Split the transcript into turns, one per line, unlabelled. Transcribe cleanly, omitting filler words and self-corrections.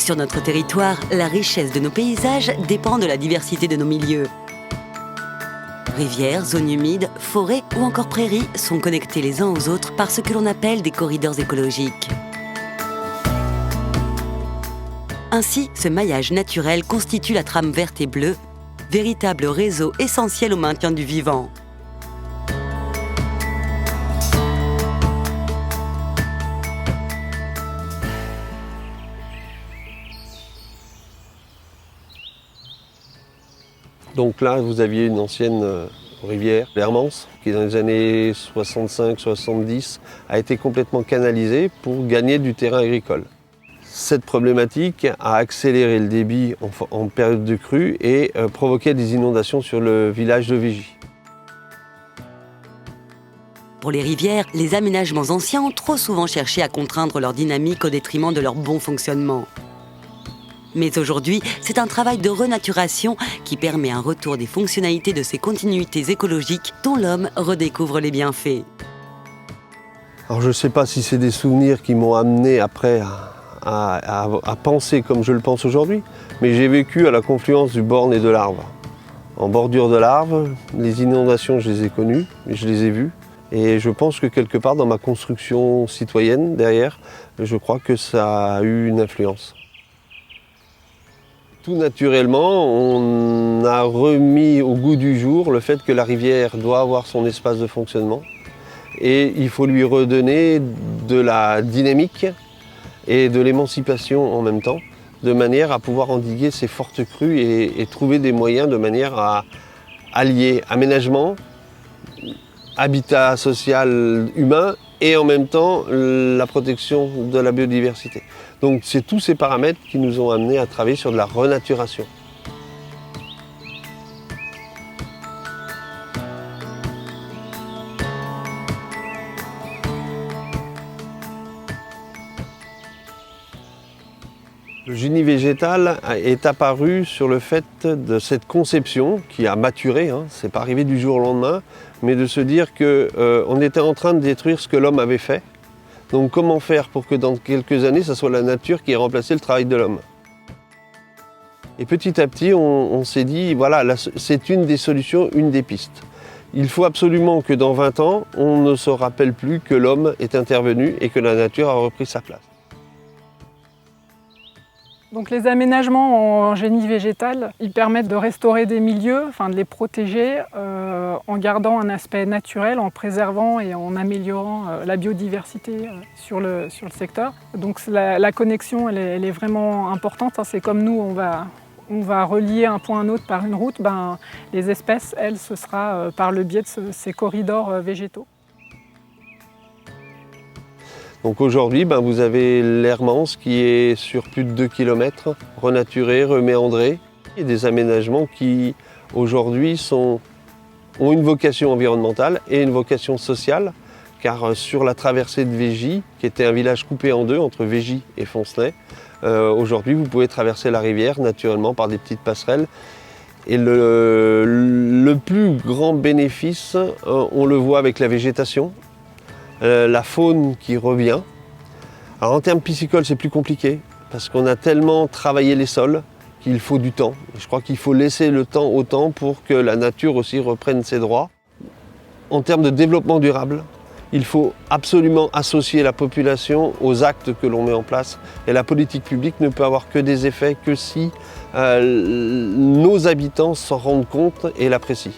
Sur notre territoire, la richesse de nos paysages dépend de la diversité de nos milieux. Rivières, zones humides, forêts ou encore prairies sont connectés les uns aux autres par ce que l'on appelle des corridors écologiques. Ainsi, ce maillage naturel constitue la trame verte et bleue, véritable réseau essentiel au maintien du vivant.
Donc là, vous aviez une ancienne rivière, l'Hermance, qui dans les années 65-70 a été complètement canalisée pour gagner du terrain agricole. Cette problématique a accéléré le débit en période de crue et provoqué des inondations sur le village de Vigy.
Pour les rivières, les aménagements anciens ont trop souvent cherché à contraindre leur dynamique au détriment de leur bon fonctionnement. Mais aujourd'hui, c'est un travail de renaturation qui permet un retour des fonctionnalités de ces continuités écologiques dont l'homme redécouvre les bienfaits.
Alors je ne sais pas si c'est des souvenirs qui m'ont amené après à penser comme je le pense aujourd'hui, mais j'ai vécu à la confluence du Borne et de l'Arve. En bordure de l'Arve, les inondations, je les ai connues, je les ai vues. Et je pense que quelque part dans ma construction citoyenne derrière, je crois que ça a eu une influence. Tout naturellement, on a remis au goût du jour le fait que la rivière doit avoir son espace de fonctionnement et il faut lui redonner de la dynamique et de l'émancipation en même temps, de manière à pouvoir endiguer ces fortes crues et trouver des moyens de manière à allier aménagement, habitat social humain et en même temps la protection de la biodiversité. Donc c'est tous ces paramètres qui nous ont amenés à travailler sur de la renaturation. Le génie végétal est apparu sur le fait de cette conception qui a maturé, c'est pas arrivé du jour au lendemain, mais de se dire qu'on était en train de détruire ce que l'homme avait fait. Donc comment faire pour que dans quelques années, ce soit la nature qui ait remplacé le travail de l'homme? Et petit à petit, on s'est dit, voilà, c'est une des solutions, une des pistes. Il faut absolument que dans 20 ans, on ne se rappelle plus que l'homme est intervenu et que la nature a repris sa place.
Donc les aménagements en génie végétal, ils permettent de restaurer des milieux, de les protéger en gardant un aspect naturel, en préservant et en améliorant la biodiversité sur le secteur. Donc la connexion, elle est vraiment importante. C'est comme nous, on va relier un point à un autre par une route. Les espèces, elles, ce sera par le biais de ces corridors végétaux.
Donc aujourd'hui, vous avez l'Hermance qui est sur plus de 2 km, renaturé, reméandré. Il y a des aménagements qui aujourd'hui ont une vocation environnementale et une vocation sociale, car sur la traversée de Vigy, qui était un village coupé en deux entre Vigy et Foncenay, aujourd'hui vous pouvez traverser la rivière naturellement par des petites passerelles. Et le plus grand bénéfice, on le voit avec la végétation. La faune qui revient. Alors en termes piscicoles, c'est plus compliqué parce qu'on a tellement travaillé les sols qu'il faut du temps. Je crois qu'il faut laisser le temps au temps pour que la nature aussi reprenne ses droits. En termes de développement durable, il faut absolument associer la population aux actes que l'on met en place. Et la politique publique ne peut avoir que des effets que si nos habitants s'en rendent compte et l'apprécient.